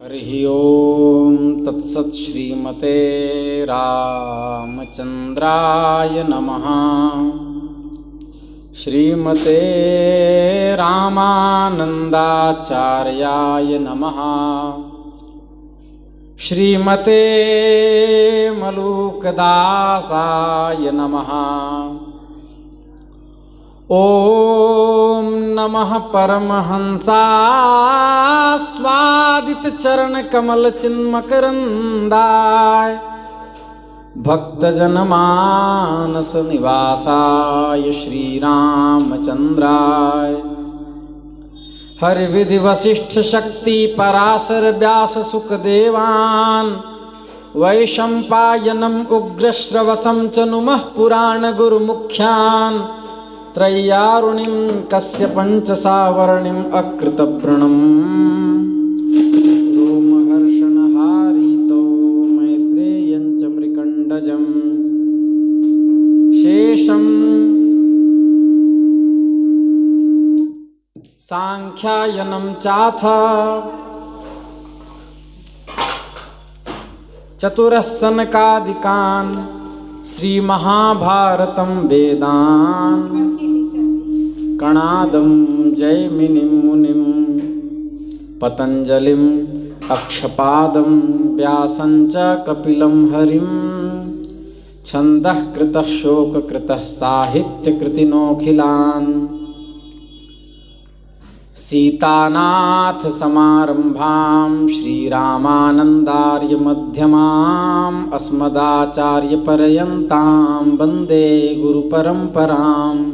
हरिः ओं तत्सत् श्रीमते रामचन्द्राय नमः। श्रीमते रामानन्दाचार्याय नमः। श्रीमते मलूकदासाय नमः। ओम नमः परमहंसास्वादित चरण कमल चिन्मकरंदाय भक्तजनमानस निवासाय श्री रामचंद्राय। हरिविधि वसिष्ठ शक्ति पराशर व्यास सुखदेवान् वैशंपायनम उग्रश्रवसं च नुमः पुराण गुरुमुख्यान् त्रय्यारुणिं कश्यपञ्चसावर्णिं अकृतवृणं रोमहर्षणहारितो मैत्रेयं च मृकण्डजं शेषं सांख्यायनं चाथ चतुरः सनकादिकान् श्री महाभारतं वेदान् कणादं जैमिनिं मुनिं पतंजलिं अक्षपादं व्यासं च कपिलं हरिं छन्दः कृतः शोककृतः साहित्यकृतिनोऽखिलान् सीतानाथ समारंभां श्रीरामानन्दार्य मध्यमाम् अस्मदाचार्य पर्यन्तां वन्दे गुरुपरम्पराम्।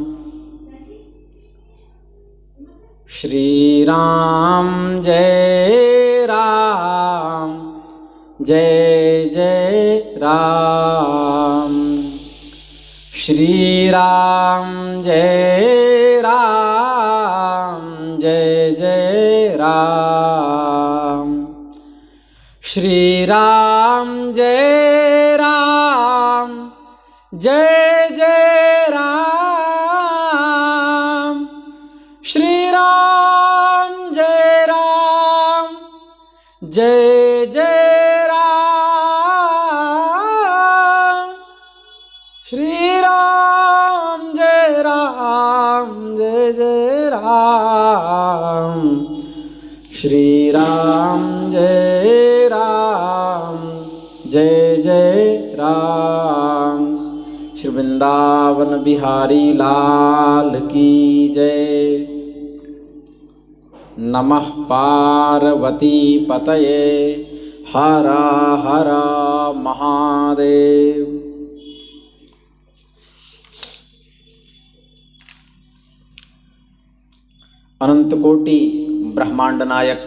श्रीराम जय राम जय जय राम। श्रीराम जय राम जय जय राम। श्रीराम जय राम जय जय राम। श्रीराम जय राम जय जय राम। श्रीराम जय राम जय जय राम। श्रीराम जय राम जय जय राम। श्री वृंदावन बिहारी लाल की जय। नमः पार्वती पतये हर हर महादेव। अनंत कोटि ब्रह्मांड नायक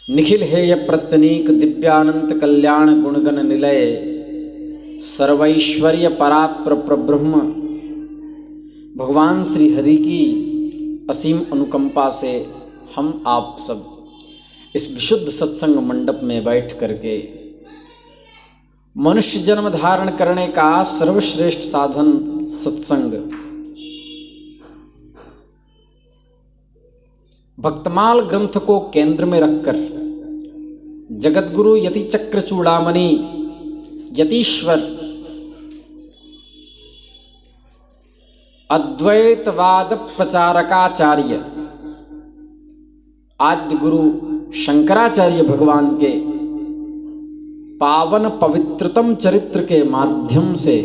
निखिल हेय प्रत्यनीक दिव्यानंत कल्याण गुणगण निलय सर्वैश्वर्य परात्पर प्रब्रह्म भगवान श्री हरि की असीम अनुकंपा से हम आप सब इस विशुद्ध सत्संग मंडप में बैठ करके मनुष्य जन्म धारण करने का सर्वश्रेष्ठ साधन सत्संग भक्तमाल ग्रंथ को केंद्र में रखकर जगतगुरु यति चक्र चूड़ामणि यतीश्वर अद्वैतवाद प्रचारकाचार्य आद्य गुरु शंकराचार्य भगवान के पावन पवित्रतम चरित्र के माध्यम से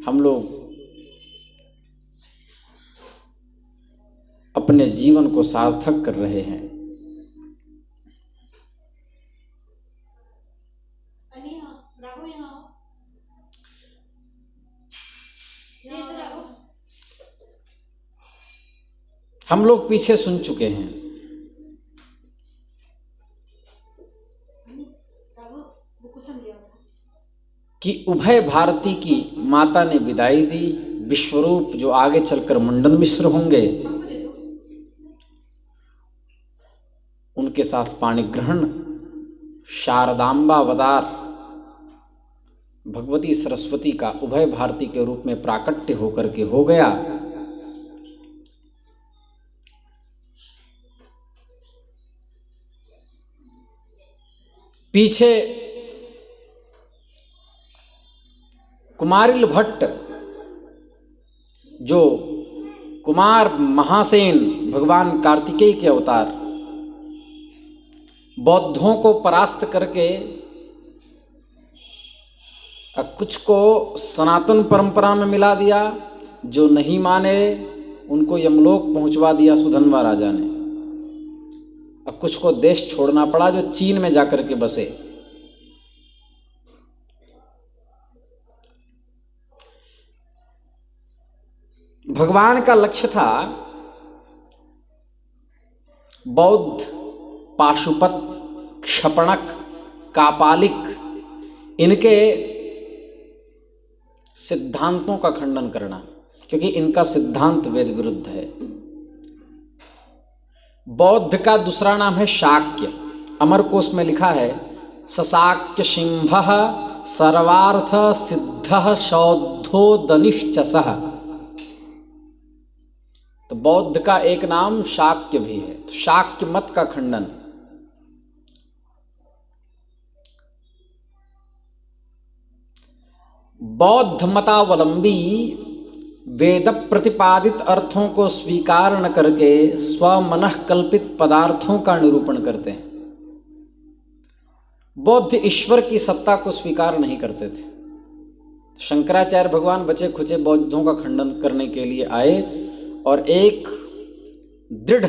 हम लोग अपने जीवन को सार्थक कर रहे हैं। हम लोग पीछे सुन चुके हैं कि उभय भारती की माता ने विदाई दी। विश्वरूप जो आगे चलकर मंडन मिश्र होंगे उनके साथ पाणिग्रहण शारदांबा अवतार भगवती सरस्वती का उभय भारती के रूप में प्राकट्य होकर के हो गया। पीछे कुमारिल भट्ट, जो कुमार महासेन भगवान कार्तिकेय के अवतार, बौद्धों को परास्त करके कुछ को सनातन परंपरा में मिला दिया, जो नहीं माने उनको यमलोक पहुंचवा दिया सुधन्वा राजा ने। अब कुछ को देश छोड़ना पड़ा, जो चीन में जाकर के बसे। भगवान का लक्ष्य था बौद्ध, पाशुपत, क्षपणक, कापालिक, इनके सिद्धांतों का खंडन करना, क्योंकि इनका सिद्धांत वेद विरुद्ध है। बौद्ध का दूसरा नाम है शाक्य। अमरकोश में लिखा है सशाक्य सिंह सर्वार्थ सिद्ध शौद्धो दनिश्चसः। तो बौद्ध का एक नाम शाक्य भी है। तो शाक्य मत का खंडन। बौद्ध मतावलंबी वेद प्रतिपादित अर्थों को स्वीकार न करके स्वमनः कल्पित पदार्थों का निरूपण करते हैं। बौद्ध ईश्वर की सत्ता को स्वीकार नहीं करते थे। शंकराचार्य भगवान बचे खुचे बौद्धों का खंडन करने के लिए आए और एक दृढ़,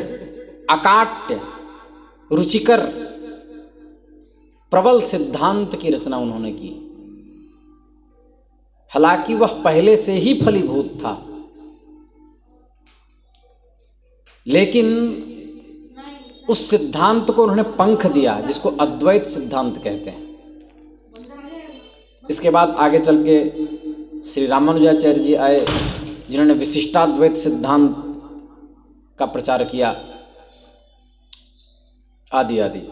अकाट्य, रुचिकर, प्रबल सिद्धांत की रचना उन्होंने की। हालांकि वह पहले से ही फलीभूत था, लेकिन उस सिद्धांत को उन्होंने पंख दिया, जिसको अद्वैत सिद्धांत कहते हैं। इसके बाद आगे चल के श्री रामानुजाचार्य जी आए, जिन्होंने विशिष्टाद्वैत सिद्धांत का प्रचार किया, आदि आदि।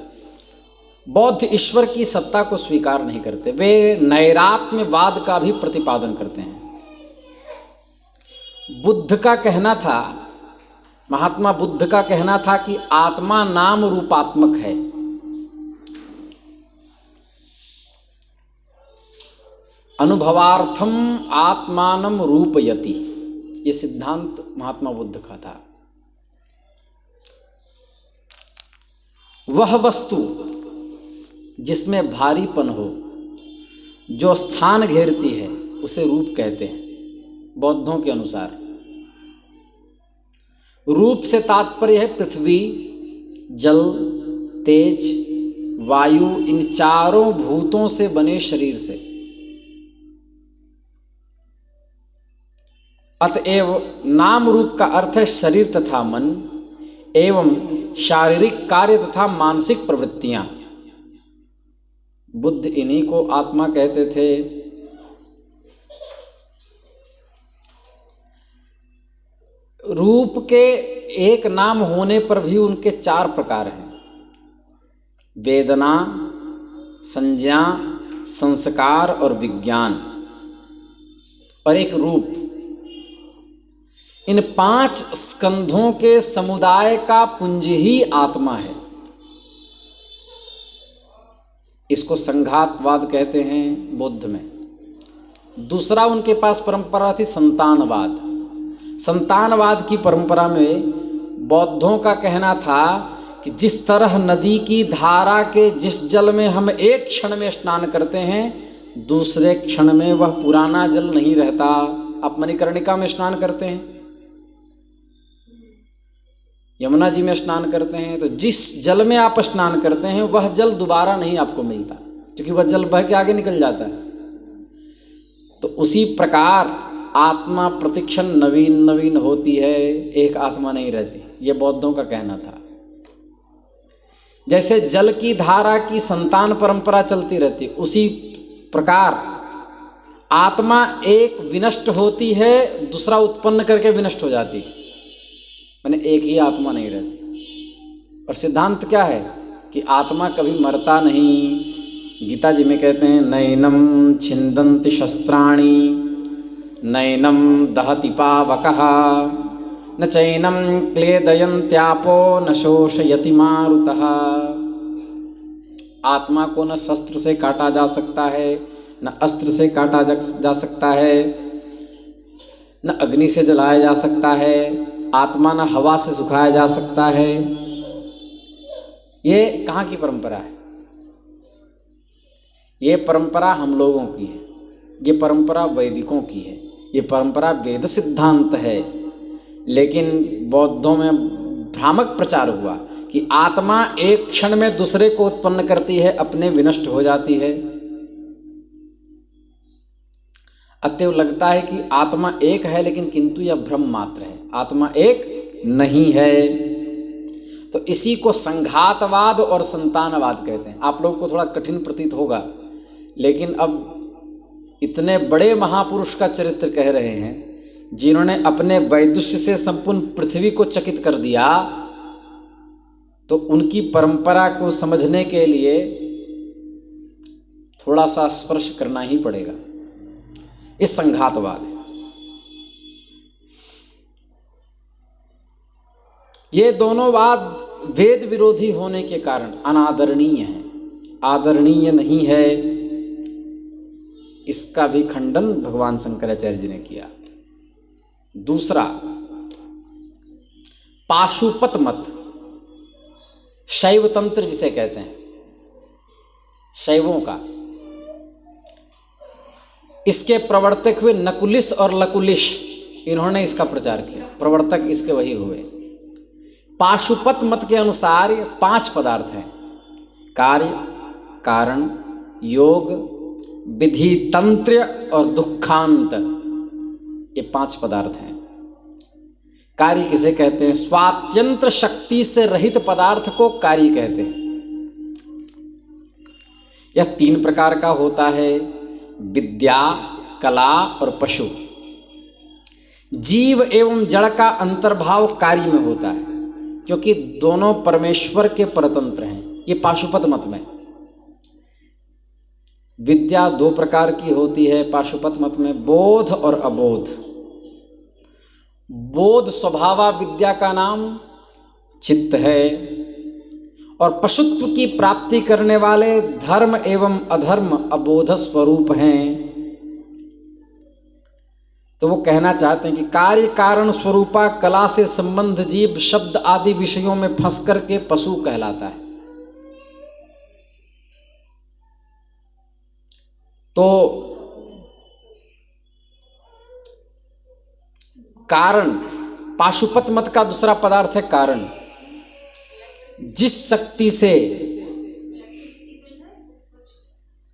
बौद्ध ईश्वर की सत्ता को स्वीकार नहीं करते। वे नैरात्म्यवाद का भी प्रतिपादन करते हैं। बुद्ध का कहना था, महात्मा बुद्ध का कहना था कि आत्मा नाम रूपात्मक है। अनुभवार्थम आत्मानं रूपयति, ये सिद्धांत महात्मा बुद्ध का था। वह वस्तु जिसमें भारीपन हो, जो स्थान घेरती है, उसे रूप कहते हैं बौद्धों के अनुसार। रूप से तात्पर्य है पृथ्वी, जल, तेज, वायु, इन चारों भूतों से बने शरीर से। अतएव नाम रूप का अर्थ है शरीर तथा मन एवं शारीरिक कार्य तथा मानसिक प्रवृत्तियां। बुद्ध इन्हीं को आत्मा कहते थे। रूप के एक नाम होने पर भी उनके 4 प्रकार हैं: वेदना, संज्ञा, संस्कार और विज्ञान, और एक रूप। इन 5 स्कंधों के समुदाय का पुंज ही आत्मा है। इसको संघातवाद कहते हैं बौद्ध में। दूसरा उनके पास परंपरा थी संतानवाद। संतानवाद की परंपरा में बौद्धों का कहना था कि जिस तरह नदी की धारा के जिस जल में हम एक क्षण में स्नान करते हैं, दूसरे क्षण में वह पुराना जल नहीं रहता। आप मणिकर्णिका में स्नान करते हैं, यमुना जी में स्नान करते हैं, तो जिस जल में आप स्नान करते हैं वह जल दोबारा नहीं आपको मिलता, क्योंकि वह जल बह के आगे निकल जाता है। तो उसी प्रकार आत्मा प्रतिक्षण नवीन नवीन होती है, एक आत्मा नहीं रहती। ये बौद्धों का कहना था। जैसे जल की धारा की संतान परंपरा चलती रहती, उसी प्रकार आत्मा एक विनष्ट होती है, दूसरा उत्पन्न करके विनष्ट हो जाती है। मैंने एक ही आत्मा नहीं रहती। और सिद्धांत क्या है कि आत्मा कभी मरता नहीं। गीता जी में कहते हैं नैनम छिंदन्ति शस्त्राणि नैनम दहति पावकः न चैनम क्लेदयन्त्यापो न शोषयति मारुतः। आत्मा को न शस्त्र से काटा जा सकता है, न अस्त्र से काटा जा सकता है, न अग्नि से जलाया जा सकता है, आत्मा न हवा से सुखाया जा सकता है। ये कहाँ की परंपरा है? ये परंपरा हम लोगों की है, ये परंपरा वैदिकों की है, ये परंपरा वेद सिद्धांत है। लेकिन बौद्धों में भ्रामक प्रचार हुआ कि आत्मा एक क्षण में दूसरे को उत्पन्न करती है, अपने विनष्ट हो जाती है। अतएव लगता है कि आत्मा एक है, लेकिन किंतु यह भ्रम मात्र है, आत्मा एक नहीं है। तो इसी को संघातवाद और संतानवाद कहते हैं। आप लोगों को थोड़ा कठिन प्रतीत होगा, लेकिन अब इतने बड़े महापुरुष का चरित्र कह रहे हैं जिन्होंने अपने वैदुष्य से संपूर्ण पृथ्वी को चकित कर दिया, तो उनकी परंपरा को समझने के लिए थोड़ा सा स्पर्श करना ही पड़ेगा। ये संघातवाद है। ये दोनों वाद वेद विरोधी होने के कारण अनादरणीय है, आदरणीय नहीं है। इसका भी खंडन भगवान शंकराचार्य जी ने किया। दूसरा, पाशुपत मत, शैव तंत्र जिसे कहते हैं, शैवों का, इसके प्रवर्तक हुए नकुलिस और लकुलिश, इन्होंने इसका प्रचार किया, प्रवर्तक इसके वही हुए। पाशुपत मत के अनुसार ये 5 पदार्थ हैं: कार्य, कारण, योग, विधि, तंत्र और दुखांत। ये 5 पदार्थ हैं। कार्य किसे कहते हैं? स्वात्यंत्र शक्ति से रहित पदार्थ को कार्य कहते हैं। यह 3 प्रकार का होता है: विद्या, कला और पशु। जीव एवं जड़ का अंतर्भाव कार्य में होता है, क्योंकि दोनों परमेश्वर के परतंत्र हैं। ये पाशुपत मत में। विद्या 2 प्रकार की होती है पाशुपत मत में: बोध और अबोध। बोध स्वभावा विद्या का नाम चित्त है, और पशुत्व की प्राप्ति करने वाले धर्म एवं अधर्म अबोध स्वरूप हैं। तो वो कहना चाहते हैं कि कार्य कारण स्वरूपा कला से संबंध जीव शब्द आदि विषयों में फंस करके पशु कहलाता है। तो कारण, पाशुपत मत का दूसरा पदार्थ है कारण। जिस शक्ति से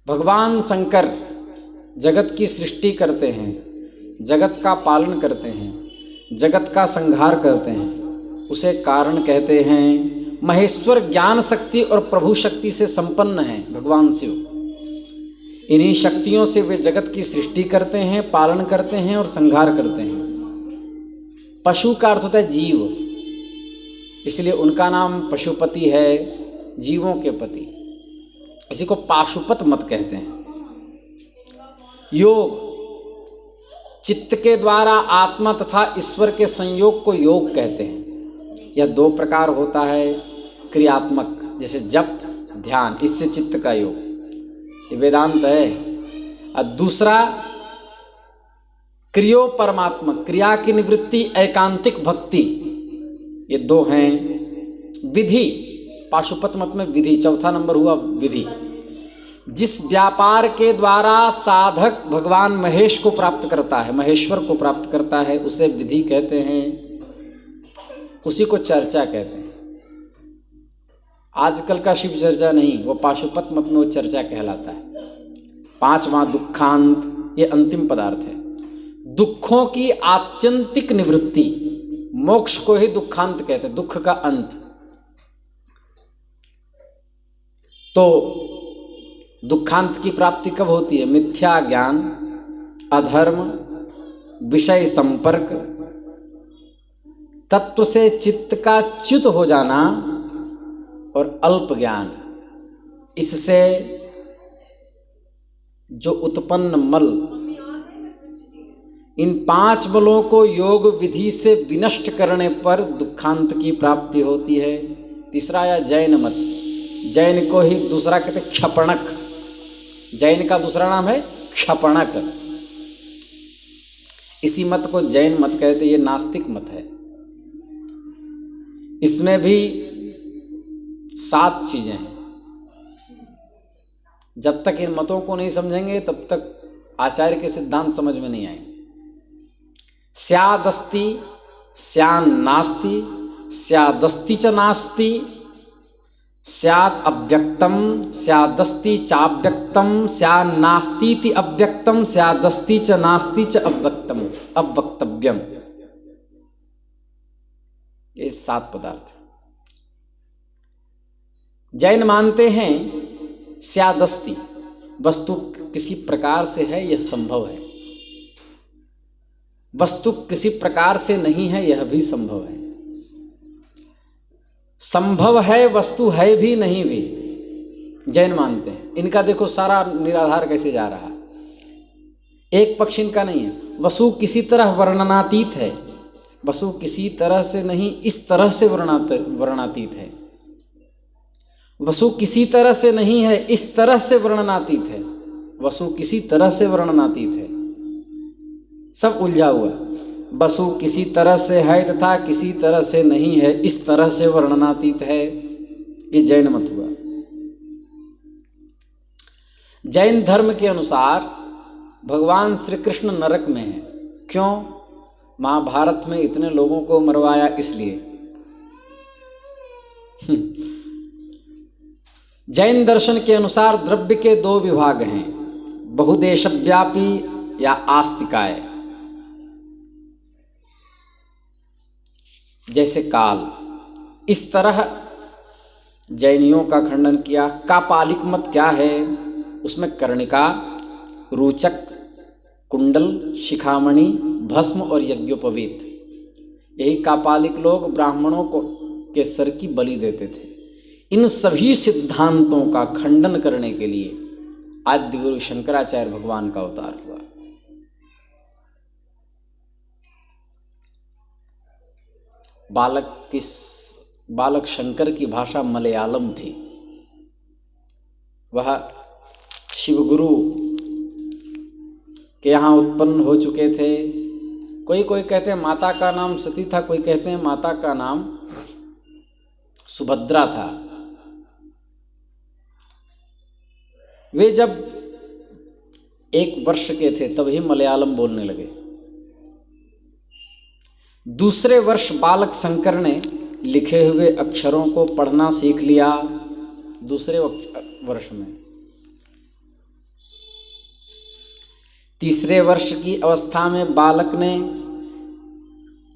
भगवान शंकर जगत की सृष्टि करते हैं, जगत का पालन करते हैं, जगत का संहार करते हैं, उसे कारण कहते हैं। महेश्वर ज्ञान शक्ति और प्रभु शक्ति से संपन्न है भगवान शिव। इन्हीं शक्तियों से वे जगत की सृष्टि करते हैं, पालन करते हैं और संहार करते हैं। पशु का अर्थ होता है जीव, इसलिए उनका नाम पशुपति है, जीवों के पति। इसी को पाशुपत मत कहते हैं। योग, चित्त के द्वारा आत्मा तथा ईश्वर के संयोग को योग कहते हैं। यह 2 प्रकार होता है: क्रियात्मक, जैसे जप, ध्यान, इससे चित्त का योग, ये वेदांत है। और दूसरा क्रियो परमात्मक, क्रिया की निवृत्ति, एकांतिक भक्ति, ये 2 हैं। विधि, पाशुपत मत में विधि, चौथा नंबर हुआ विधि। जिस व्यापार के द्वारा साधक भगवान महेश को प्राप्त करता है, महेश्वर को प्राप्त करता है, उसे विधि कहते हैं। उसी को चर्चा कहते हैं। आजकल का शिव चर्चा नहीं, वो पाशुपत मत में वो चर्चा कहलाता है। 5वां दुखांत, ये अंतिम पदार्थ है। दुखों की आत्यंतिक निवृत्ति, मोक्ष को ही दुखांत कहते हैं, दुख का अंत। तो दुखांत की प्राप्ति कब होती है? मिथ्या ज्ञान, अधर्म, विषय संपर्क, तत्व से चित्त का च्युत हो जाना और अल्प ज्ञान। इससे जो उत्पन्न मल, इन 5 बलों को योग विधि से विनष्ट करने पर दुखांत की प्राप्ति होती है। तीसरा या जैन मत, जैन को ही दूसरा कहते क्षपणक, जैन का दूसरा नाम है क्षपणक। इसी मत को जैन मत कहते, ये नास्तिक मत है। इसमें भी 7 चीजें हैं। जब तक इन मतों को नहीं समझेंगे तब तक आचार्य के सिद्धांत समझ में नहीं आएंगे। स्यादस्ति स्यान नास्ति, स्यादस्ति च नास्ति, स्यात् अव्यक्तम, स्यादस्ति चाव्यक्तम, स्यान्नास्तीति अव्यक्तम, स्यादस्ति च नास्ति च अव्यक्तम अवक्तव्यम। ये 7 पदार्थ। जैन मानते हैं स्यादस्ति, वस्तु किसी प्रकार से है यह संभव है, वस्तु किसी प्रकार से नहीं है यह भी संभव है। संभव है वस्तु है भी नहीं भी, जैन मानते हैं। इनका देखो सारा निराधार कैसे जा रहा है। एक पक्ष इनका नहीं है, वस्तु किसी तरह वर्णनातीत है, वस्तु किसी तरह से नहीं इस तरह से वर्णनातीत है, वस्तु किसी तरह से नहीं है इस तरह से वर्णनातीत है, वस्तु किसी तरह से वर्णनातीत है। सब उलझा हुआ। वस्तु किसी तरह से है तथा किसी तरह से नहीं है, इस तरह से वर्णनातीत है। ये जैन मत हुआ। जैन धर्म के अनुसार भगवान श्री कृष्ण नरक में है। क्यों? महाभारत में इतने लोगों को मरवाया इसलिए। जैन दर्शन के अनुसार द्रव्य के 2 विभाग हैं, बहुदेशव्यापी या आस्तिकाय। जैसे काल, इस तरह जैनियों का खंडन किया। कापालिक मत क्या है? उसमें कर्णिका, रूचक, कुंडल, शिखामणि, भस्म और यज्ञोपवीत, यही कापालिक लोग ब्राह्मणों को के सर की बलि देते थे। इन सभी सिद्धांतों का खंडन करने के लिए आद्य गुरु शंकराचार्य भगवान का अवतार हुआ। बालक शंकर की भाषा मलयालम थी। वह शिवगुरु के यहाँ उत्पन्न हो चुके थे। कोई कहते हैं माता का नाम सती था, कोई कहते हैं माता का नाम सुभद्रा था। वे जब 1 वर्ष के थे तभी मलयालम बोलने लगे। दूसरे वर्ष बालक शंकर ने लिखे हुए अक्षरों को पढ़ना सीख लिया। दूसरे वर्ष में तीसरे वर्ष की अवस्था में बालक ने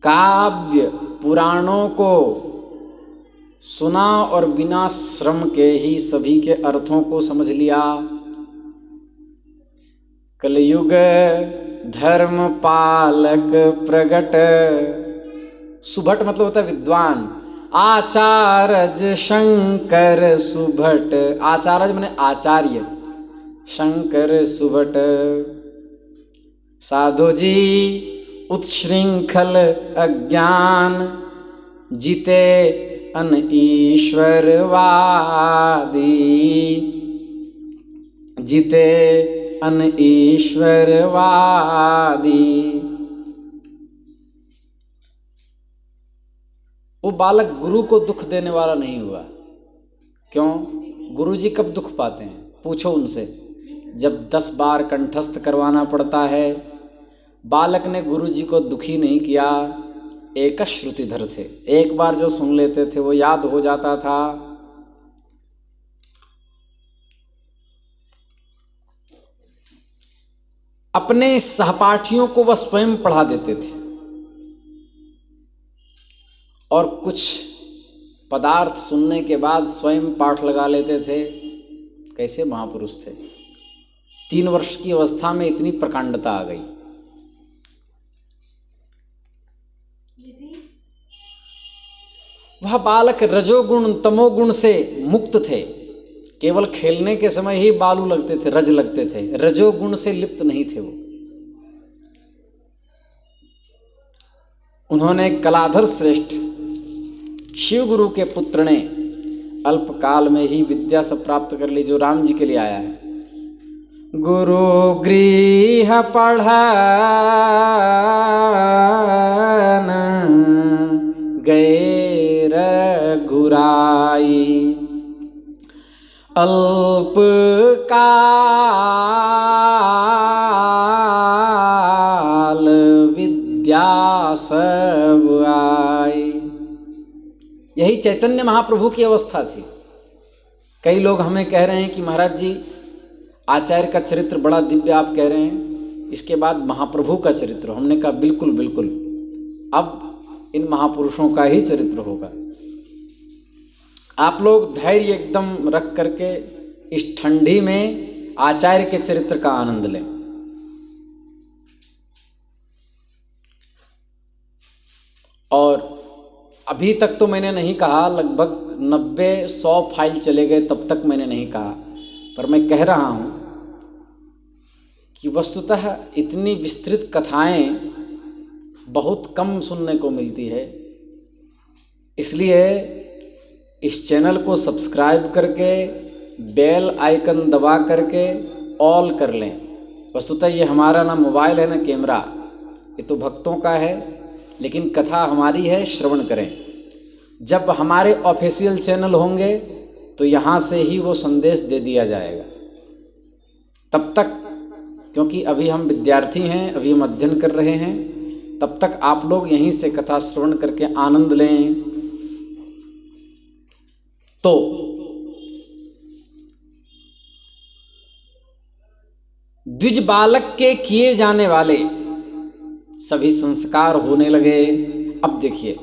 काव्य पुराणों को सुना और बिना श्रम के ही सभी के अर्थों को समझ लिया। कलयुग धर्म पालक प्रगट, सुभट मतलब होता है विद्वान। आचार्यज शंकर सुभट, आचार्य माने आचार्य, शंकर सुभट। साधु जी उत्श्रृंखल अज्ञान, जीते अन ईश्वरवादी, जीते अन ईश्वरवादी। वो बालक गुरु को दुख देने वाला नहीं हुआ। क्यों? गुरु जी कब दुख पाते हैं? पूछो उनसे। जब 10 बार कंठस्थ करवाना पड़ता है। बालक ने गुरु जी को दुखी नहीं किया, एक श्रुतिधर थे, एक बार जो सुन लेते थे वो याद हो जाता था। अपने सहपाठियों को वह स्वयं पढ़ा देते थे और कुछ पदार्थ सुनने के बाद स्वयं पाठ लगा लेते थे। कैसे महापुरुष थे। 3 वर्ष की अवस्था में इतनी प्रकांडता आ गई। वह बालक रजोगुण तमोगुण से मुक्त थे। केवल खेलने के समय ही बालू लगते थे, रज लगते थे, रजोगुण से लिप्त नहीं थे वो। उन्होंने कलाधर श्रेष्ठ शिवगुरु के पुत्र ने अल्प काल में ही विद्या सब प्राप्त कर ली जो राम जी के लिए आया है। गुरु गृह पढ़न गए रघुराई, अल्प काल विद्या सब आई। यही चैतन्य महाप्रभु की अवस्था थी। कई लोग हमें कह रहे हैं कि महाराज जी आचार्य का चरित्र बड़ा दिव्य आप कह रहे हैं, इसके बाद महाप्रभु का चरित्र। हमने कहा बिल्कुल बिल्कुल, अब इन महापुरुषों का ही चरित्र होगा। आप लोग धैर्य एकदम रख करके इस ठंडी में आचार्य के चरित्र का आनंद लें। और अभी तक तो मैंने नहीं कहा, लगभग 90-100 फाइल चले गए तब तक मैंने नहीं कहा, पर मैं कह रहा हूँ कि वस्तुतः इतनी विस्तृत कथाएं बहुत कम सुनने को मिलती है। इसलिए इस चैनल को सब्सक्राइब करके बेल आइकन दबा करके ऑल कर लें। वस्तुतः ये हमारा ना मोबाइल है ना कैमरा, ये तो भक्तों का है, लेकिन कथा हमारी है, श्रवण करें। जब हमारे ऑफिशियल चैनल होंगे तो यहाँ से ही वो संदेश दे दिया जाएगा। तब तक, क्योंकि अभी हम विद्यार्थी हैं, अभी हम अध्ययन कर रहे हैं, तब तक आप लोग यहीं से कथा श्रवण करके आनंद लें। तो द्विज बालक के किए जाने वाले सभी संस्कार होने लगे। अब देखिए,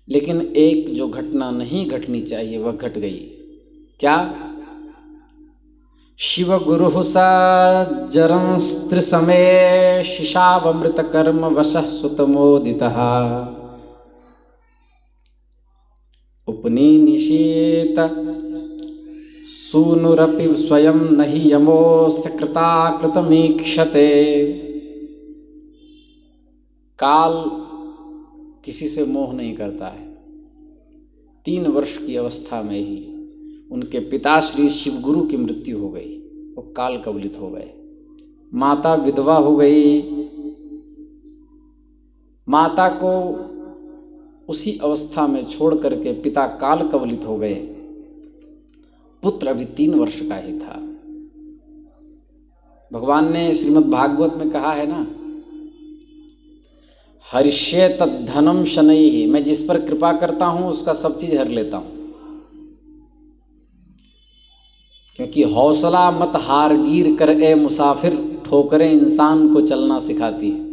लेकिन एक जो घटना नहीं घटनी चाहिए वह घट गई। क्या? शिव गुरु सजरंस्त्रिसमये शिशावमृत कर्म वशः सुतमोदितः उपनिनिषेत सूनुरपि स्वयं नहि यमोस्य कृताकृतमीक्षते। काल किसी से मोह नहीं करता है। 3 वर्ष की अवस्था में ही उनके पिता श्री शिवगुरु की मृत्यु हो गई, वो काल कवलित हो गए। माता विधवा हो गई। माता को उसी अवस्था में छोड़ करके पिता काल कवलित हो गए। पुत्र अभी 3 वर्ष का ही था। भगवान ने श्रीमद् भागवत में कहा है ना, हरिष्ये तद्धनम शनैहि, मैं जिस पर कृपा करता हूं उसका सब चीज हर लेता हूं। क्योंकि हौसला मत हार गिर कर ए मुसाफिर, ठोकरें इंसान को चलना सिखाती है।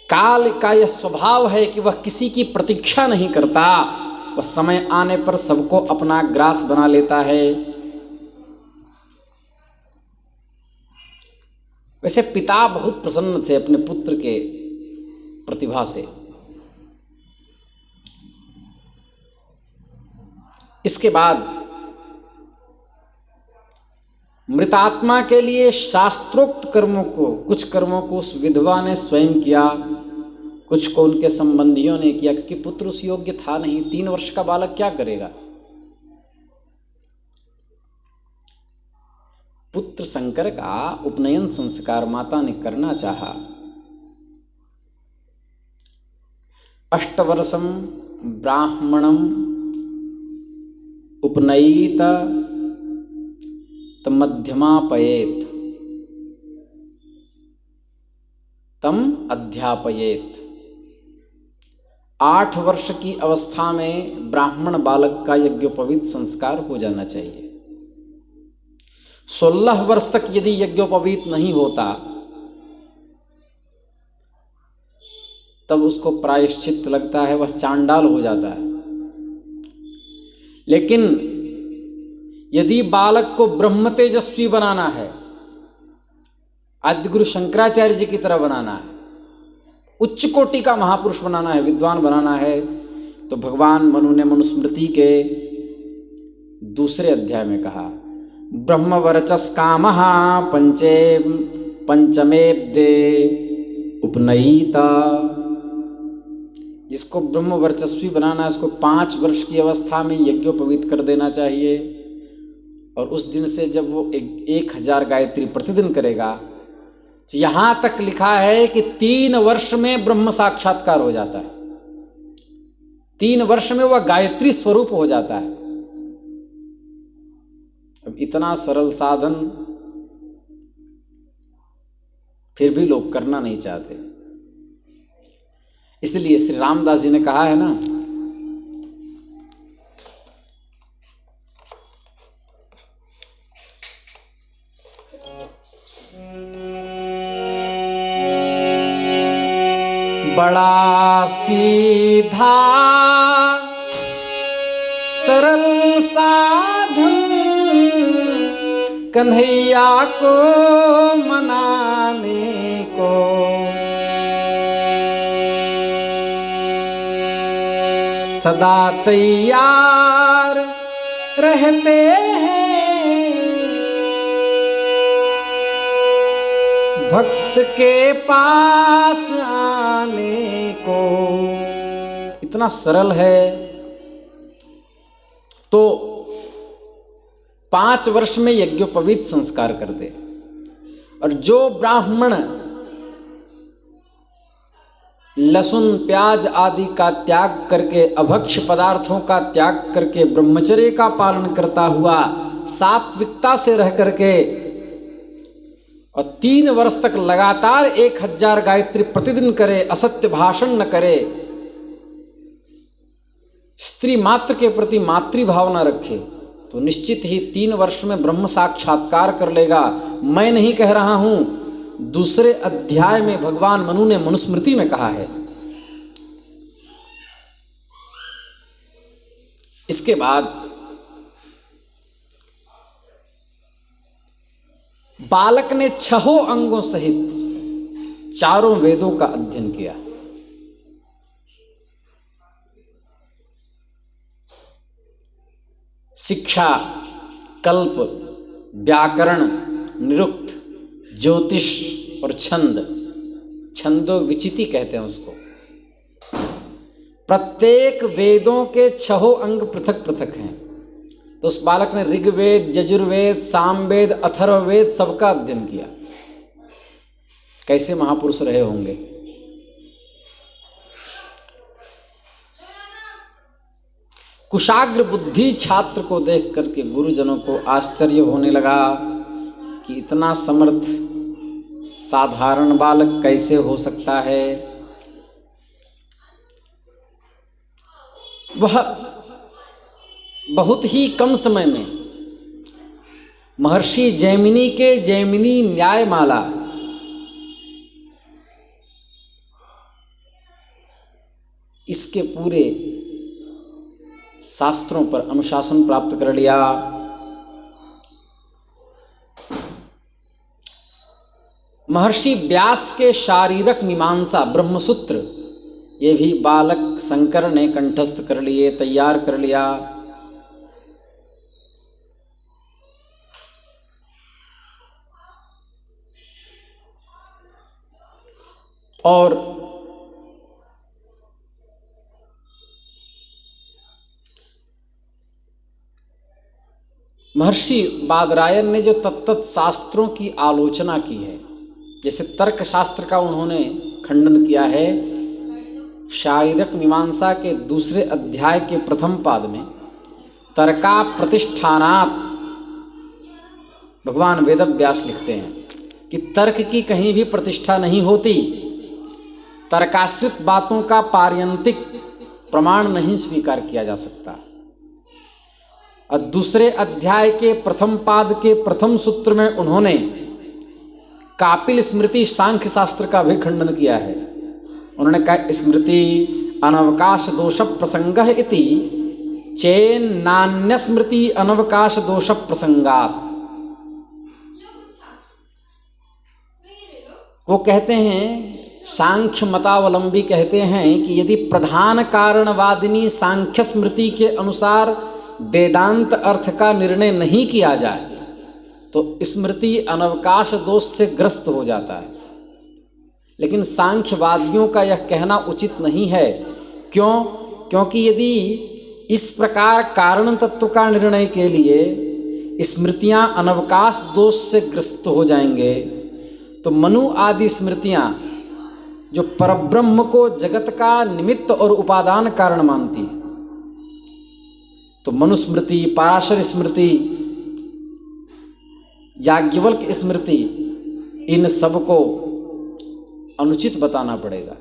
काल का यह स्वभाव है कि वह किसी की प्रतीक्षा नहीं करता, वह समय आने पर सबको अपना ग्रास बना लेता है। वैसे पिता बहुत प्रसन्न थे अपने पुत्र के प्रतिभा से। इसके बाद मृतात्मा के लिए शास्त्रोक्त कर्मों को, कुछ कर्मों को उस विधवा ने स्वयं किया, कुछ को उनके संबंधियों ने किया, क्योंकि पुत्र उस योग्य था नहीं। 3 वर्ष का बालक क्या करेगा? पुत्र शंकर का उपनयन संस्कार माता ने करना चाहा। 8 वर्षम ब्राह्मणम उपनयित मध्यमापयेत तम अध्यापयेत। 8 वर्ष की अवस्था में ब्राह्मण बालक का यज्ञोपवीत संस्कार हो जाना चाहिए। 16 वर्ष तक यदि यज्ञोपवीत नहीं होता तब उसको प्रायश्चित लगता है, वह चांडाल हो जाता है। लेकिन यदि बालक को ब्रह्म तेजस्वी बनाना है, आदिगुरु शंकराचार्य जी की तरह बनाना है, उच्च कोटि का महापुरुष बनाना है, विद्वान बनाना है, तो भगवान मनु ने मनुस्मृति के 2 अध्याय में कहा, ब्रह्मवर्चस कामः पंचमेब्दे उपनयिता। जिसको ब्रह्म वर्चस्वी बनाना है उसको 5 वर्ष की अवस्था में यज्ञोपवीत कर देना चाहिए, और उस दिन से जब वो 1000 गायत्री प्रतिदिन करेगा तो यहाँ तक लिखा है कि 3 वर्ष में ब्रह्म साक्षात्कार हो जाता है। 3 वर्ष में वह गायत्री स्वरूप हो जाता है। अब इतना सरल साधन फिर भी लोग करना नहीं चाहते। इसलिए श्री रामदास जी ने कहा है ना, बड़ा सीधा सरल साधन कन्हैया को मनाने को, सदा तैयार रहते हैं भक्त के पास आने को। इतना सरल है। तो 5 वर्ष में यज्ञोपवीत संस्कार कर दे। और जो ब्राह्मण लहसुन प्याज आदि का त्याग करके, अभक्ष्य पदार्थों का त्याग करके, ब्रह्मचर्य का पालन करता हुआ सात्विकता से रह करके और 3 वर्ष तक लगातार 1000 गायत्री प्रतिदिन करे, असत्य भाषण न करे, स्त्री मात्र के प्रति मातृभावना रखे, तो निश्चित ही 3 वर्ष में ब्रह्म साक्षात्कार कर लेगा। मैं नहीं कह रहा हूं, दूसरे अध्याय में भगवान मनु ने मनुस्मृति में कहा है। इसके बाद बालक ने 6 अंगों सहित 4 वेदों का अध्ययन किया। शिक्षा, कल्प, व्याकरण, निरुक्त, ज्योतिष और छंद, छंदो विचिति कहते हैं उसको। प्रत्येक वेदों के 6 अंग पृथक पृथक हैं। तो उस बालक ने ऋग्वेद, यजुर्वेद, सामवेद, अथर्ववेद सबका अध्ययन किया। कैसे महापुरुष रहे होंगे। कुशाग्र बुद्धि छात्र को देख करके गुरुजनों को आश्चर्य होने लगा कि इतना समर्थ साधारण बालक कैसे हो सकता है। वह बहुत ही कम समय में महर्षि जैमिनी के जैमिनी न्यायमाला इसके पूरे शास्त्रों पर अनुशासन प्राप्त कर लिया। महर्षि व्यास के शारीरक मीमांसा ब्रह्मसूत्र ये भी बालक शंकर ने कंठस्थ कर लिए, तैयार कर लिया। और महर्षि बादरायण ने जो तत्त शास्त्रों की आलोचना की है, जैसे तर्क शास्त्र का उन्होंने खंडन किया है। शारीरक मीमांसा के 2 अध्याय के प्रथम पाद में तर्का प्रतिष्ठानात् भगवान वेदव्यास लिखते हैं कि तर्क की कहीं भी प्रतिष्ठा नहीं होती। तर्काश्रित बातों का पारयंतिक प्रमाण नहीं स्वीकार किया जा सकता। और 2 अध्याय के प्रथम पाद के प्रथम सूत्र में उन्होंने कापिल स्मृति सांख्य शास्त्र का भी खंडन किया है। उन्होंने कहा स्मृति अनवकाश दोष प्रसंगः इति चेन नान्य स्मृति अनवकाश दोष प्रसंगात्। वो कहते हैं, सांख्य मतावलंबी कहते हैं कि यदि प्रधान कारणवादिनी सांख्य स्मृति के अनुसार वेदांत अर्थ का निर्णय नहीं किया जाए तो स्मृति अनवकाश दोष से ग्रस्त हो जाता है। लेकिन सांख्यवादियों का यह कहना उचित नहीं है। क्यों? क्योंकि यदि इस प्रकार कारण तत्व का निर्णय के लिए स्मृतियां अनवकाश दोष से ग्रस्त हो जाएंगे तो मनु आदि स्मृतियां जो परब्रह्म को जगत का निमित्त और उपादान कारण मानती है, तो मनुस्मृति, पराशर स्मृति, याज्ञवल्क्य स्मृति, इन सब को अनुचित बताना पड़ेगा।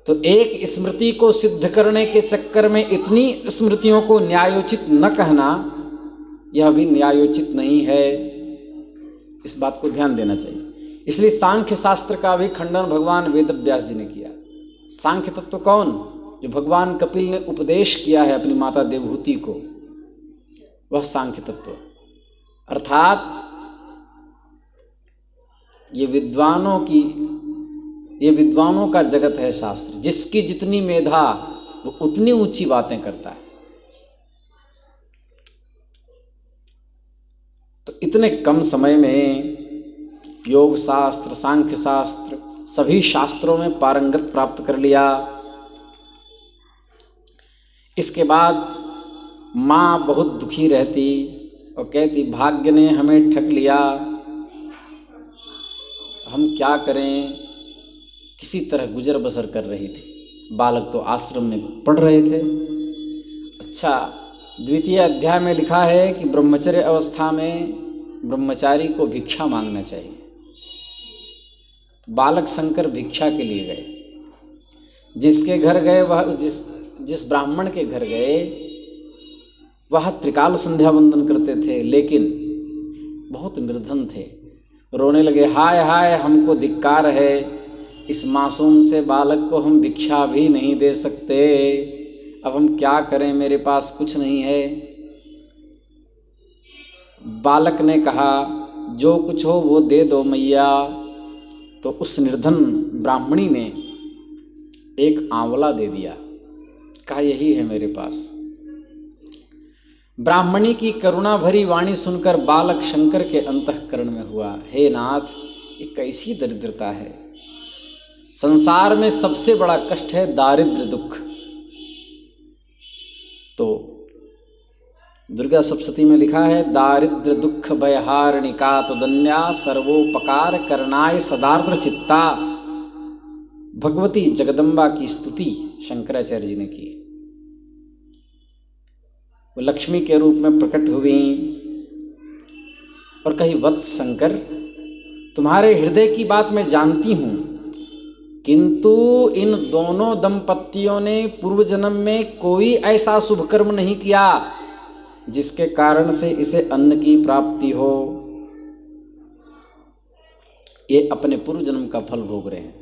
तो एक स्मृति को सिद्ध करने के चक्कर में इतनी स्मृतियों को न्यायोचित न कहना, यह भी न्यायोचित नहीं है। इस बात को ध्यान देना चाहिए। इसलिए सांख्य शास्त्र का भी खंडन भगवान वेदव्यास जी ने किया। सांख्य तत्व कौन? जो भगवान कपिल ने उपदेश किया है अपनी माता देवहूति को, वह सांख्य तत्व। अर्थात ये विद्वानों का जगत है शास्त्र। जिसकी जितनी मेधा वो उतनी ऊंची बातें करता है। तो इतने कम समय में योग शास्त्र, सांख्य शास्त्र, सभी शास्त्रों में पारंगत प्राप्त कर लिया। इसके बाद माँ बहुत दुखी रहती और कहती, भाग्य ने हमें ठग लिया, हम क्या करें। किसी तरह गुजर बसर कर रही थी। बालक तो आश्रम में पढ़ रहे थे। अच्छा, द्वितीय अध्याय में लिखा है कि ब्रह्मचर्य अवस्था में ब्रह्मचारी को भिक्षा मांगना चाहिए। बालक शंकर भिक्षा के लिए गए। जिसके घर गए वह जिस ब्राह्मण के घर गए वह त्रिकाल संध्या वंदन करते थे, लेकिन बहुत निर्धन थे। रोने लगे, हाय हाय हमको धिक्कार है, इस मासूम से बालक को हम भिक्षा भी नहीं दे सकते, अब हम क्या करें, मेरे पास कुछ नहीं है। बालक ने कहा, जो कुछ हो वो दे दो मैया। तो उस निर्धन ब्राह्मणी ने एक आंवला दे दिया, कहा यही है मेरे पास। ब्राह्मणी की करुणा भरी वाणी सुनकर बालक शंकर के अंतःकरण में हुआ, हे नाथ, ये कैसी दरिद्रता है। संसार में सबसे बड़ा कष्ट है दारिद्र्य दुख। तो दुर्गा सप्तशती में लिखा है, दारिद्र्य दुख भयहारिणिका तदन्या सर्वोपकार करनाय सदार्द्र चित्ता। भगवती जगदम्बा की स्तुति शंकराचार्य जी ने की। वो लक्ष्मी के रूप में प्रकट हुई और कही, वत्स शंकर, तुम्हारे हृदय की बात मैं जानती हूँ, किंतु इन दोनों दंपतियों ने पूर्व जन्म में कोई ऐसा शुभ कर्म नहीं किया जिसके कारण से इसे अन्न की प्राप्ति हो। ये अपने पूर्व जन्म का फल भोग रहे हैं।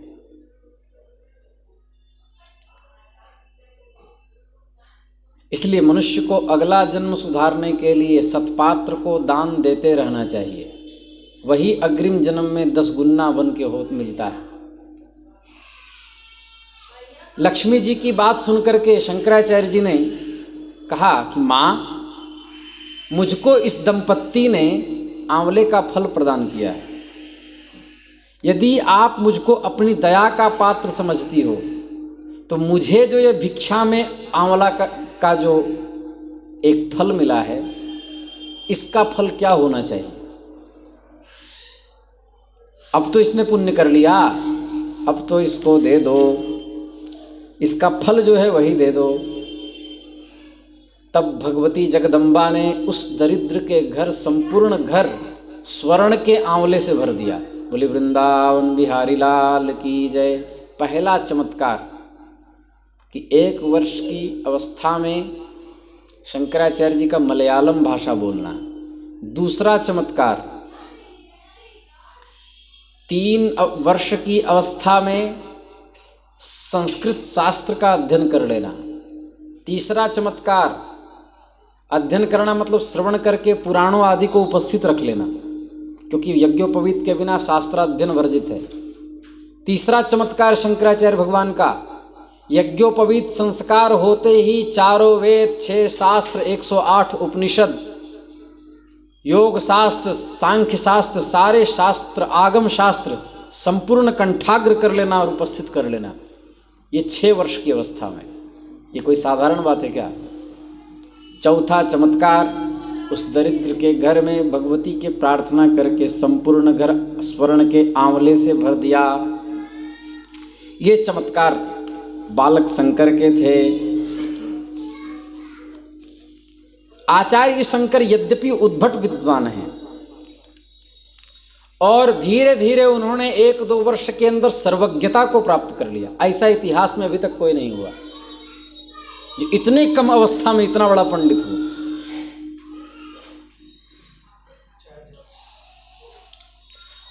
इसलिए मनुष्य को अगला जन्म सुधारने के लिए सत्पात्र को दान देते रहना चाहिए। वही अग्रिम जन्म में 10 गुना बन के हो मिलता है। लक्ष्मी जी की बात सुनकर के शंकराचार्य जी ने कहा कि माँ, मुझको इस दंपत्ति ने आंवले का फल प्रदान किया है। यदि आप मुझको अपनी दया का पात्र समझती हो तो मुझे जो ये भिक्षा में आंवला का जो एक फल मिला है, इसका फल क्या होना चाहिए। अब तो इसने पुण्य कर लिया, अब तो इसको दे दो, इसका फल जो है वही दे दो। तब भगवती जगदम्बा ने उस दरिद्र के घर संपूर्ण घर स्वर्ण के आंवले से भर दिया। बोले वृंदावन बिहारी लाल की जय। पहला चमत्कार कि 1 वर्ष की अवस्था में शंकराचार्य जी का मलयालम भाषा बोलना। दूसरा चमत्कार 3 वर्ष की अवस्था में संस्कृत शास्त्र का अध्ययन कर लेना। तीसरा चमत्कार, अध्ययन करना मतलब श्रवण करके पुराणों आदि को उपस्थित रख लेना, क्योंकि यज्ञोपवीत के बिना शास्त्राध्ययन वर्जित है। तीसरा चमत्कार शंकराचार्य भगवान का, यज्ञोपवीत संस्कार होते ही 4 वेद, 6 शास्त्र, 108 उपनिषद, योग शास्त्र, सांख्य शास्त्र, सारे शास्त्र, आगम शास्त्र संपूर्ण कंठाग्र कर लेना और उपस्थित कर लेना, ये 6 वर्ष की अवस्था में। ये कोई साधारण बात है क्या? चौथा चमत्कार, उस दरिद्र के घर में भगवती के प्रार्थना करके संपूर्ण घर स्वर्ण के आंवले से भर दिया। ये चमत्कार बालक शंकर के थे। आचार्य शंकर यद्यपि उद्भट विद्वान हैं और धीरे धीरे उन्होंने 1-2 वर्ष के अंदर सर्वज्ञता को प्राप्त कर लिया। ऐसा इतिहास में अभी तक कोई नहीं हुआ जो इतने कम अवस्था में इतना बड़ा पंडित हो।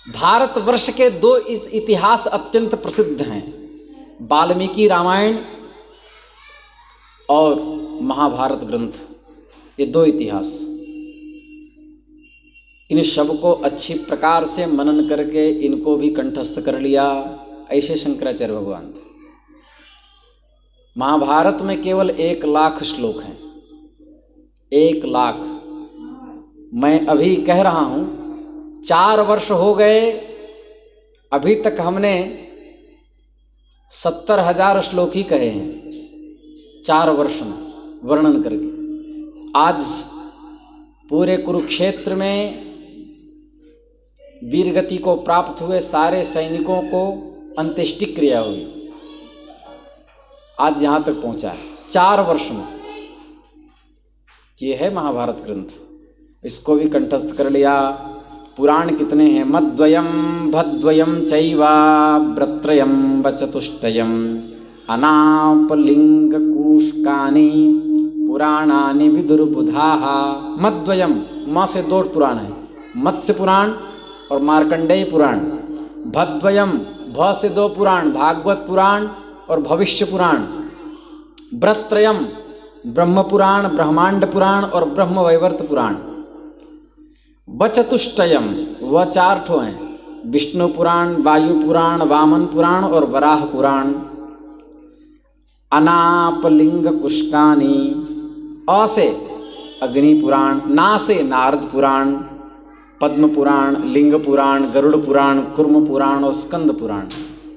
भारतवर्ष के 2 इस इतिहास अत्यंत प्रसिद्ध हैं, वाल्मीकि रामायण और महाभारत ग्रंथ। ये 2 इतिहास, इन सब को अच्छी प्रकार से मनन करके इनको भी कंठस्थ कर लिया। ऐसे शंकराचार्य भगवान थे। महाभारत में केवल 1,00,000 श्लोक हैं। 1,00,000। मैं अभी कह रहा हूँ 4 वर्ष हो गए, अभी तक हमने 70,000 श्लोक ही कहे हैं 4 वर्ष में वर्णन करके। आज पूरे कुरुक्षेत्र में वीरगति को प्राप्त हुए सारे सैनिकों को अंत्येष्टि क्रिया हुई, आज यहाँ तक पहुँचा है 4 वर्ष में। ये है महाभारत ग्रंथ, इसको भी कंठस्थ कर लिया। पुराण कितने हैं? मद्वयम भद्वयम चैवा व्रत्रयम वचतुष्टयम अनापलिंग कूष्कानि पुराणानि विदुर्बुधाः। मद्वयम, माँ से 2 पुराण है, मत्स्य पुराण और मार्कंडेय पुराण। भद्वयम, भ से 2 पुराण, भागवत पुराण और भविष्य पुराण। व्रत्रयम, ब्रह्म पुराण, ब्रह्मांड पुराण और ब्रह्मवैवर्त पुराण। वचतुष्टयम, वह 4 ठो हैं, विष्णु पुराण, वायु पुराण, वामन पुराण और वराह पुराण। अनापलिंग कुष्कानि, अ से अग्नि पुराण, ना से नारद पुराण, पद्म पुराण, लिंग पुराण, गरुड़ पुराण, कुर्म पुराण और स्कंद पुराण।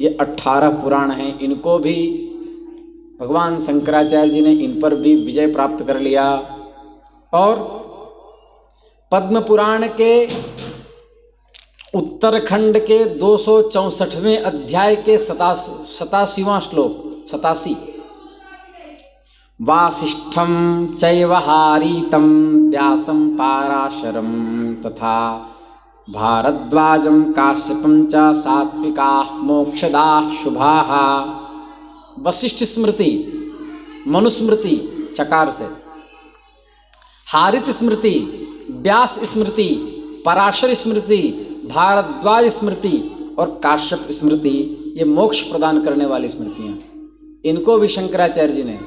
ये 18 पुराण हैं। इनको भी भगवान शंकराचार्य जी ने इन पर भी विजय प्राप्त कर लिया। और पद्म पुराण के उत्तरखंड के 264वें अध्याय के 87वां श्लोक, 87, वासिष्ठम चैवहारीतम व्यासम पाराशरम तथा भारद्वाजम काश्यपम च सात्विकाः मोक्षदाः शुभाः। वशिष्ठ स्मृति, मनुस्मृति चकार से, हारित स्मृति, व्यास स्मृति, पराशर स्मृति, भारद्वाज स्मृति और काश्यप स्मृति, ये मोक्ष प्रदान करने वाली स्मृतियाँ। इनको भी शंकराचार्य जी ने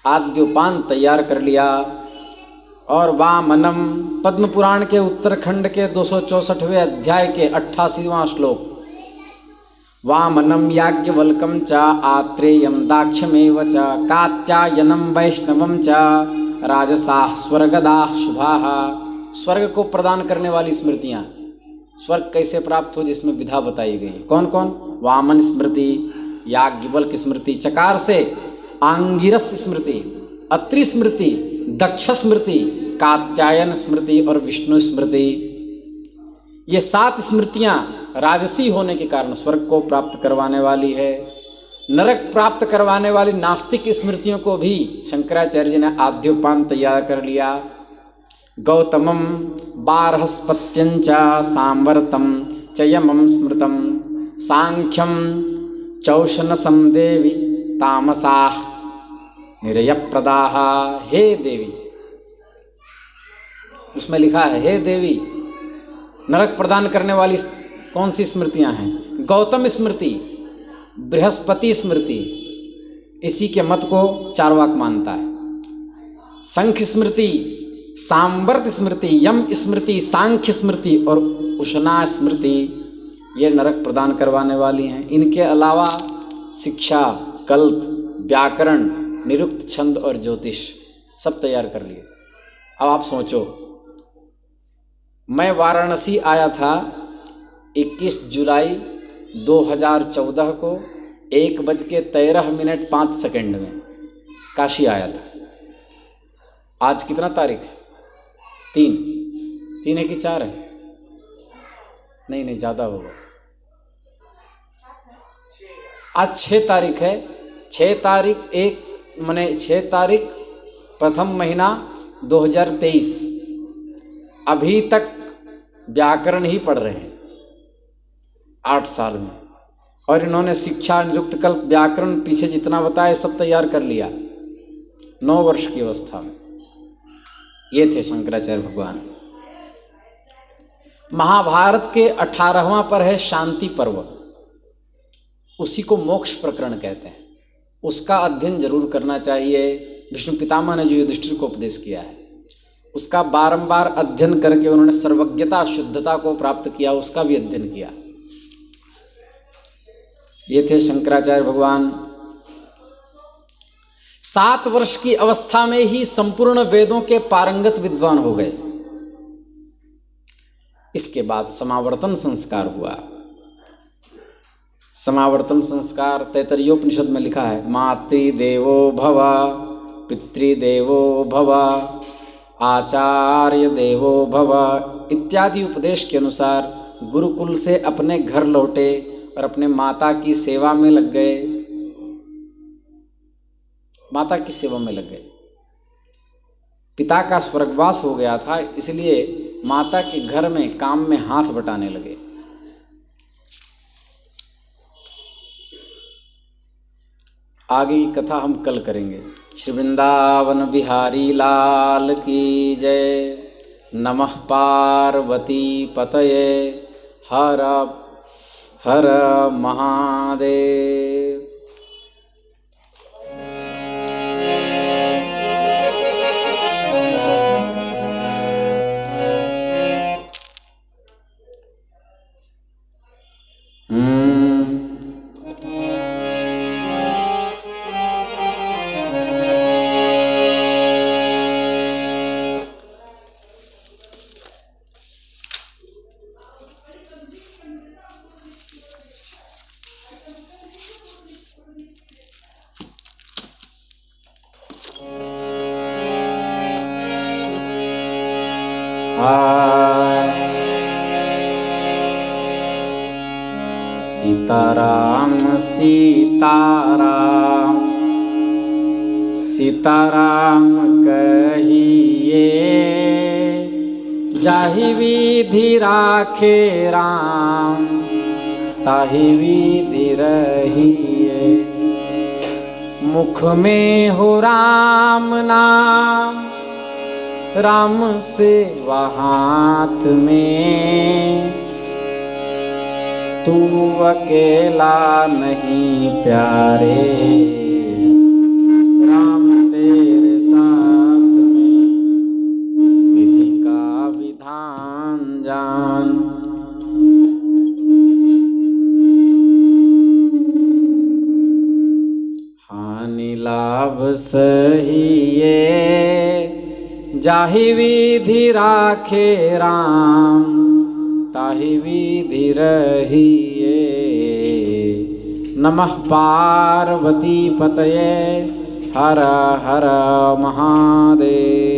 आद्योपान तैयार कर लिया। और वामनम, पद्म पुराण के उत्तरखंड के 264वें अध्याय के 88वां श्लोक, वामनम याज्ञवल्कम च आत्रेयम दाक्षमेव च कात्यायनम वैष्णवम च राजसाः स्वर्गदाः शुभाः। स्वर्ग को प्रदान करने वाली स्मृतियाँ, स्वर्ग कैसे प्राप्त हो जिसमें विधा बताई गई। कौन कौन? वामन स्मृति, याज्ञवल्क स्मृति, चकार से आंगिरस स्मृति, अत्रि स्मृति, दक्ष स्मृति, कात्यायन स्मृति और विष्णु स्मृति। ये 7 स्मृतियाँ राजसी होने के कारण स्वर्ग को प्राप्त करवाने वाली है। नरक प्राप्त करवाने वाली नास्तिक स्मृतियों को भी शंकराचार्य जी ने आद्योपान तैयार कर लिया। गौतमम बारहस्पत्यंच सांवर्तम चयमम स्मृतम सांख्यम चौशनसम देवी तामसाः निरयप्रदाः। हे देवी, उसमें लिखा है हे देवी, नरक प्रदान करने वाली कौन सी स्मृतियां हैं? गौतम स्मृति, बृहस्पति स्मृति, इसी के मत को चार्वाक मानता है। संख्य स्मृति, सांवर्त स्मृति, यम स्मृति, सांख्य स्मृति और उष्णा स्मृति, ये नरक प्रदान करवाने वाली हैं। इनके अलावा शिक्षा, कल्प, व्याकरण, निरुक्त छंद और ज्योतिष सब तैयार कर लिए। अब आप सोचो, मैं वाराणसी आया था 21 जुलाई 2014 को 1:13:05 में काशी आया था। आज कितना तारीख है? 3 है कि 4 है? नहीं ज़्यादा होगा। आज 6 तारीख है। 6 तारीख प्रथम महीना 2023। अभी तक व्याकरण ही पढ़ रहे हैं 8 साल में, और इन्होंने शिक्षा, निरुक्त कल्प, व्याकरण पीछे जितना बताया सब तैयार कर लिया 9 वर्ष की अवस्था में। ये थे शंकराचार्य भगवान। महाभारत के 18वां पर है शांति पर्व, उसी को मोक्ष प्रकरण कहते हैं। उसका अध्ययन जरूर करना चाहिए। विष्णु पितामह ने जो युधिष्ठिर को उपदेश किया है उसका बारंबार अध्ययन करके उन्होंने सर्वज्ञता, शुद्धता को प्राप्त किया, उसका भी अध्ययन किया। ये थे शंकराचार्य भगवान। 7 वर्ष की अवस्था में ही संपूर्ण वेदों के पारंगत विद्वान हो गए। इसके बाद समावर्तन संस्कार हुआ। समावर्तन संस्कार तैतरीयोपनिषद में लिखा है, मातृदेवो भव, पितृदेवो भव, आचार्य देवो भव इत्यादि उपदेश के अनुसार गुरुकुल से अपने घर लौटे और अपने माता की सेवा में लग गए। माता की सेवा में लग गए। पिता का स्वर्गवास हो गया था, इसलिए माता के घर में काम में हाथ बटाने लगे। आगे की कथा हम कल करेंगे। श्री वृंदावन बिहारी लाल की जय। नमः पार्वती पतये। हर हर महादेव। सीताराम सीताराम सीताराम कहिए, जाहि विधि राखे राम, ताहि विधि रहिए। मुख में हो राम नाम, राम सेवा हाथ में, तू अकेला नहीं प्यारे, राम तेरे साथ में, विधि का विधान जान। हानि लाभ सहिए, जाहि विधि राखे राम, ताहि विधि रहिए। नमः पार्वती पतये। हर हर महादेव।